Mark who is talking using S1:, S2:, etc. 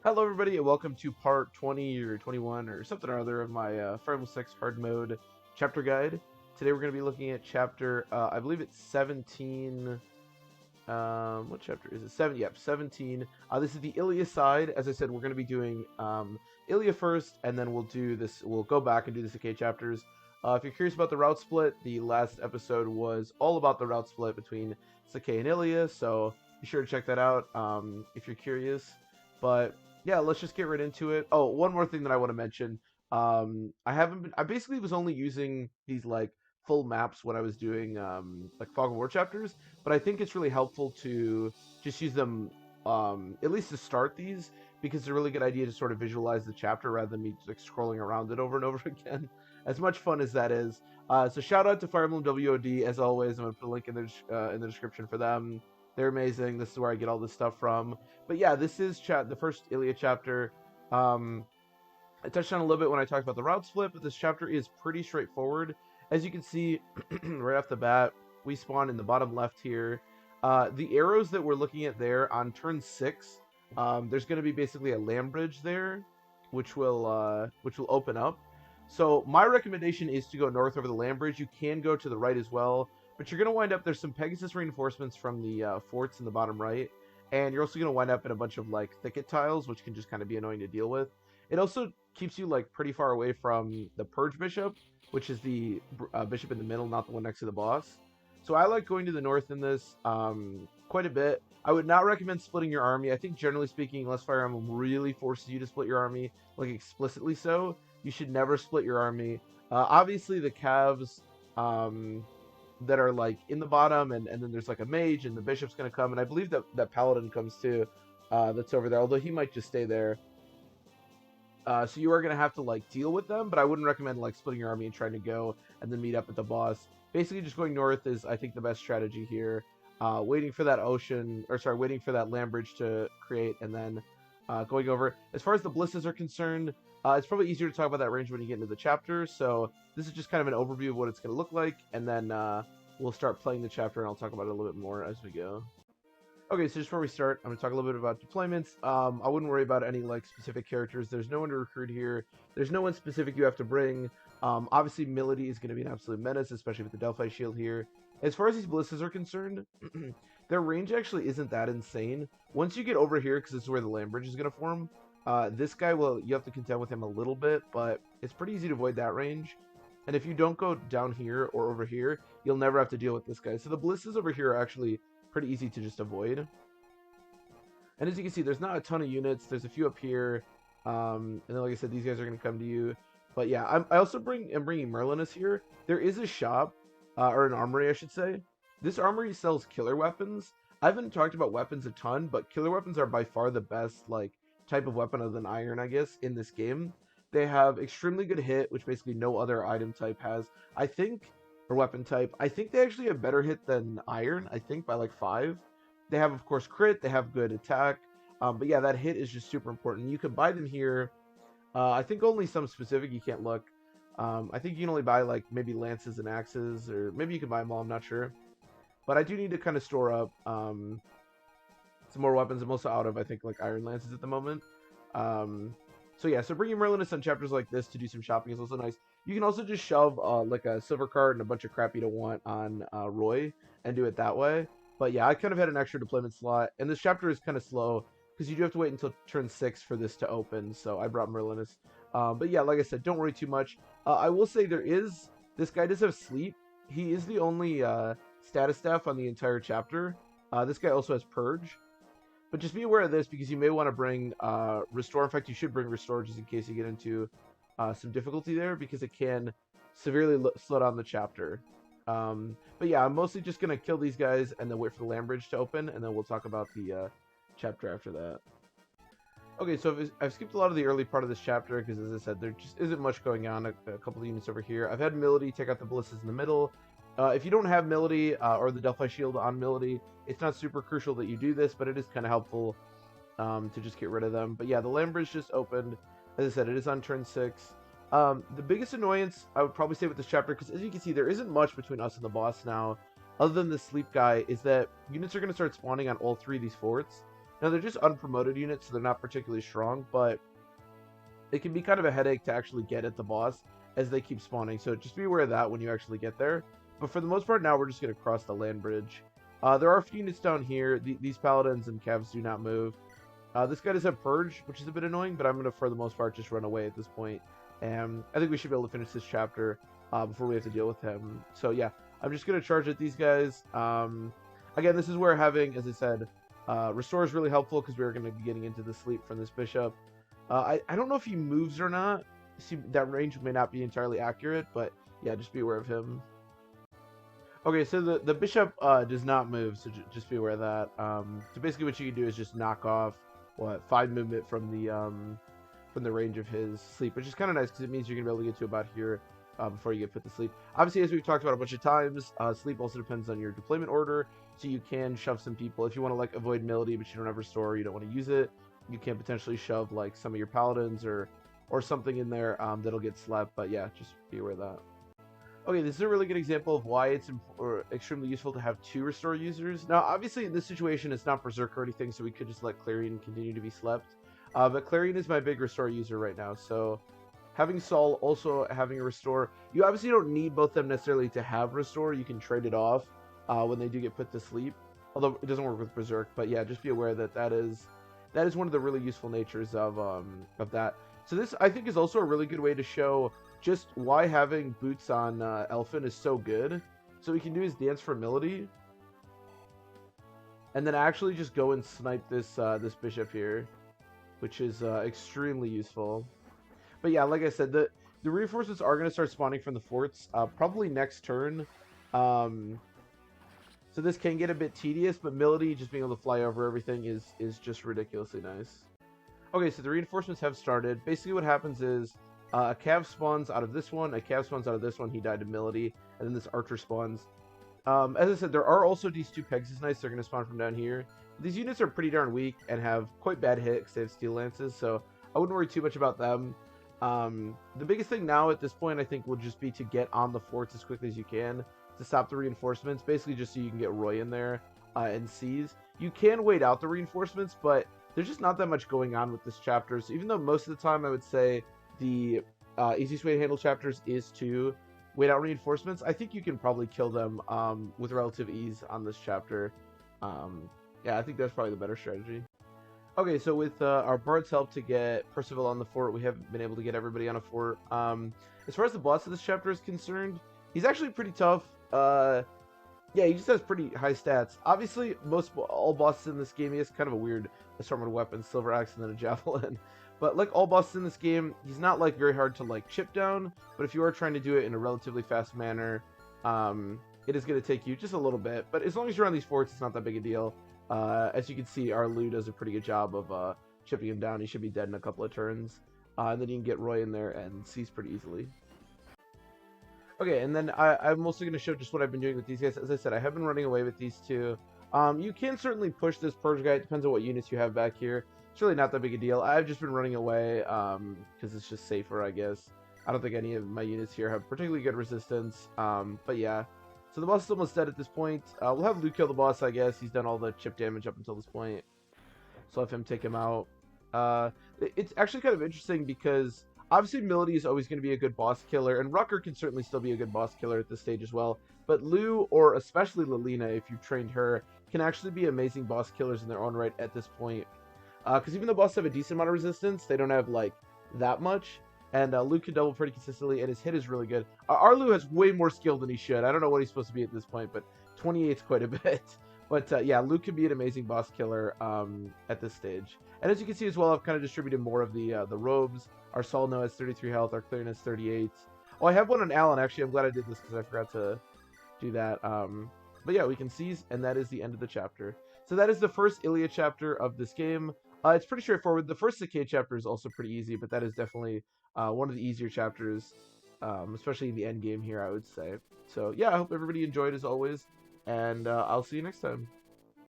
S1: Hello everybody and welcome to part 20 or 21 or something or other of my Fire Emblem 6 hard mode chapter guide. Today we're going to be looking at chapter, I believe it's 17, what chapter is it? 7, yep, 17. This is the Ilia side. As I said, we're going to be doing Ilia first, and then we'll go back and do the Sakai chapters. If you're curious about the route split, the last episode was all about the route split between Sakai and Ilia, so be sure to check that out if you're curious. But yeah, let's just get right into it. Oh, one more thing that I want to mention. I basically was only using these like full maps when I was doing like Fog of War chapters, but I think it's really helpful to just use them at least to start these because it's a really good idea to sort of visualize the chapter rather than me like scrolling around it over and over again. As much fun as that is. So shout out to Fire Emblem WOD as always. I'm gonna put a link in the description for them. They're amazing. This is where I get all this stuff from. But yeah, this is the first Ilia chapter. Um, I touched on a little bit when I talked about the route split, but this chapter is pretty straightforward. As you can see, right off the bat, we spawn in the bottom left here. The arrows that we're looking at there on turn 6, there's going to be basically a land bridge there, which will open up. So my recommendation is to go north over the land bridge. You can go to the right as well, but you're going to wind up, there's some Pegasus reinforcements from the forts in the bottom right, and you're also going to wind up in a bunch of like thicket tiles, which can just kind of be annoying to deal with. It also keeps you like pretty far away from the Purge Bishop, which is the bishop in the middle, not the one next to the boss. So I like going to the north in this quite a bit. I would not recommend splitting your army. I think generally speaking, unless Fire Emblem really forces you to split your army, like explicitly so, you should never split your army. Obviously, the calves that are like in the bottom, and then there's like a mage, and the bishop's gonna come, and I believe that paladin comes too. That's over there, although he might just stay there. So you are going to have to like deal with them, but I wouldn't recommend like splitting your army and trying to go and then meet up at the boss. Basically, just going north is I think the best strategy here. Waiting for that waiting for that land bridge to create, and then going over. As far as the blisses are concerned, it's probably easier to talk about that range when you get into the chapter. So this is just kind of an overview of what it's going to look like, and then we'll start playing the chapter, and I'll talk about it a little bit more as we go. Okay, so just before we start, I'm going to talk a little bit about deployments. I wouldn't worry about any like specific characters. There's no one to recruit here. There's no one specific you have to bring. Obviously, Milady is going to be an absolute menace, especially with the Delphi shield here. As far as these blisses are concerned, their range actually isn't that insane. Once you get over here, because this is where the land bridge is going to form, this guy you have to contend with him a little bit, but it's pretty easy to avoid that range. And if you don't go down here or over here, you'll never have to deal with this guy. So the blisses over here are actually pretty easy to just avoid. And as you can see, there's not a ton of units. There's a few up here. And then, like I said, these guys are going to come to you. But yeah, I also am bringing Merlinus here. There is a shop, or an armory, I should say. This armory sells killer weapons. I haven't talked about weapons a ton, but killer weapons are by far the best, like, type of weapon other than iron, I guess, in this game. They have extremely good hit, which basically no other item type has. I think, or weapon type, I think they actually have better hit than iron, I think, by like 5. They have, of course, crit. They have good attack. But yeah, that hit is just super important. You can buy them here. I think only some specific. You can't look. I think you can only buy like maybe lances and axes, or maybe you can buy them all. I'm not sure. But I do need to kind of store up some more weapons. I'm also out of, I think, like iron lances at the moment. So yeah, so bringing Merlinus on chapters like this to do some shopping is also nice. You can also just shove like a silver card and a bunch of crap you don't want on Roy and do it that way. But yeah, I kind of had an extra deployment slot, and this chapter is kind of slow because you do have to wait until turn 6 for this to open. So I brought Merlinus. But yeah, like I said, don't worry too much. I will say this guy does have sleep. He is the only status staff on the entire chapter. This guy also has purge. But just be aware of this because you may want to bring Restore. In fact, you should bring Restore just in case you get into some difficulty there because it can severely slow down the chapter. But yeah, I'm mostly just going to kill these guys and then wait for the land bridge to open, and then we'll talk about the chapter after that. Okay, so I've skipped a lot of the early part of this chapter because, as I said, there just isn't much going on. A couple of units over here. I've had Milady take out the blisses in the middle. If you don't have Milady or the Delphi Shield on Milady, it's not super crucial that you do this, but it is kind of helpful to just get rid of them. But yeah, the land bridge just opened. As I said, it is on turn 6. The biggest annoyance, I would probably say with this chapter, because as you can see, there isn't much between us and the boss now, other than the sleep guy, is that units are going to start spawning on all 3 of these forts. Now, they're just unpromoted units, so they're not particularly strong, but it can be kind of a headache to actually get at the boss as they keep spawning. So just be aware of that when you actually get there. But for the most part, now we're just going to cross the land bridge. There are a few units down here. These paladins and cavs do not move. This guy does have Purge, which is a bit annoying, but I'm going to, for the most part, just run away at this point. And I think we should be able to finish this chapter before we have to deal with him. So yeah, I'm just going to charge at these guys. Again, this is where having, as I said, Restore is really helpful because we're going to be getting into the sleep from this bishop. I don't know if he moves or not. See, that range may not be entirely accurate, but yeah, just be aware of him. Okay, so the bishop does not move, so just be aware of that. So basically what you can do is just knock off, 5 movement from the range of his sleep, which is kind of nice because it means you're going to be able to get to about here before you get put to sleep. Obviously, as we've talked about a bunch of times, sleep also depends on your deployment order, so you can shove some people. If you want to like avoid Melody, but you don't have Restore, you don't want to use it, you can potentially shove like some of your paladins or something in there that'll get slept. But yeah, just be aware of that. Okay, this is a really good example of why it's extremely useful to have 2 Restore users. Now, obviously, in this situation, it's not Berserk or anything, so we could just let Clarion continue to be slept. But Clarion is my big Restore user right now, so having Saul also having a Restore, you obviously don't need both of them necessarily to have Restore. You can trade it off when they do get put to sleep, although it doesn't work with Berserk. But yeah, just be aware that that is one of the really useful natures of that. So this, I think, is also a really good way to show just why having boots on Elfin is so good. So he can do his dance for Melody, and then actually just go and snipe this this bishop here, which is extremely useful. But yeah, like I said, the reinforcements are going to start spawning from the forts probably next turn. So this can get a bit tedious, but Melody just being able to fly over everything is just ridiculously nice. Okay, so the reinforcements have started. Basically what happens is a cav spawns out of this one, a cav spawns out of this one, he died to Melody, and then this archer spawns. As I said, there are also these 2 Pegasus Knights. They're going to spawn from down here. These units are pretty darn weak and have quite bad hit because they have Steel Lances, so I wouldn't worry too much about them. The biggest thing now at this point, I think, will just be to get on the forts as quickly as you can to stop the reinforcements, basically just so you can get Roy in there and seize. You can wait out the reinforcements, but there's just not that much going on with this chapter, so even though most of the time I would say the easiest way to handle chapters is to wait out reinforcements, I think you can probably kill them with relative ease on this chapter. Yeah, I think that's probably the better strategy. Okay, so with our Bard's help to get Percival on the fort, we haven't been able to get everybody on a fort. As far as the boss of this chapter is concerned, he's actually pretty tough. Yeah, he just has pretty high stats. Obviously, all bosses in this game, he has kind of a weird assortment of weapons, silver axe and then a javelin. But like all bosses in this game, he's not like very hard to like chip down. But if you are trying to do it in a relatively fast manner, it is going to take you just a little bit. But as long as you're on these forts, it's not that big a deal. As you can see, our Lu does a pretty good job of chipping him down. He should be dead in a couple of turns. And then you can get Roy in there and seize pretty easily. Okay, and then I'm also going to show just what I've been doing with these guys. As I said, I have been running away with these 2. You can certainly push this Purge guy. It depends on what units you have back here. It's really not that big a deal. I've just been running away because it's just safer, I guess. I don't think any of my units here have particularly good resistance. But yeah. So the boss is almost dead at this point. We'll have Luke kill the boss, I guess. He's done all the chip damage up until this point. So I'll have him take him out. It's actually kind of interesting because obviously Melody is always going to be a good boss killer, and Rucker can certainly still be a good boss killer at this stage as well. But Lu, or especially Lilina, if you've trained her, can actually be amazing boss killers in their own right at this point. Because even though bosses have a decent amount of resistance, they don't have like that much. And Lu can double pretty consistently, and his hit is really good. Our Lu has way more skill than he should. I don't know what he's supposed to be at this point, but 28 is quite a bit. But yeah, Lu can be an amazing boss killer at this stage. And as you can see as well, I've kind of distributed more of the robes. Our Saul now has 33 health. Our Clarion has 38. Oh, I have one on Alan. Actually, I'm glad I did this because I forgot to do that. But yeah, we can seize, and that is the end of the chapter. So that is the first Ilia chapter of this game. It's pretty straightforward. The first Sakai chapter is also pretty easy, but that is definitely one of the easier chapters, especially in the end game here, I would say. So yeah, I hope everybody enjoyed as always, and I'll see you next time.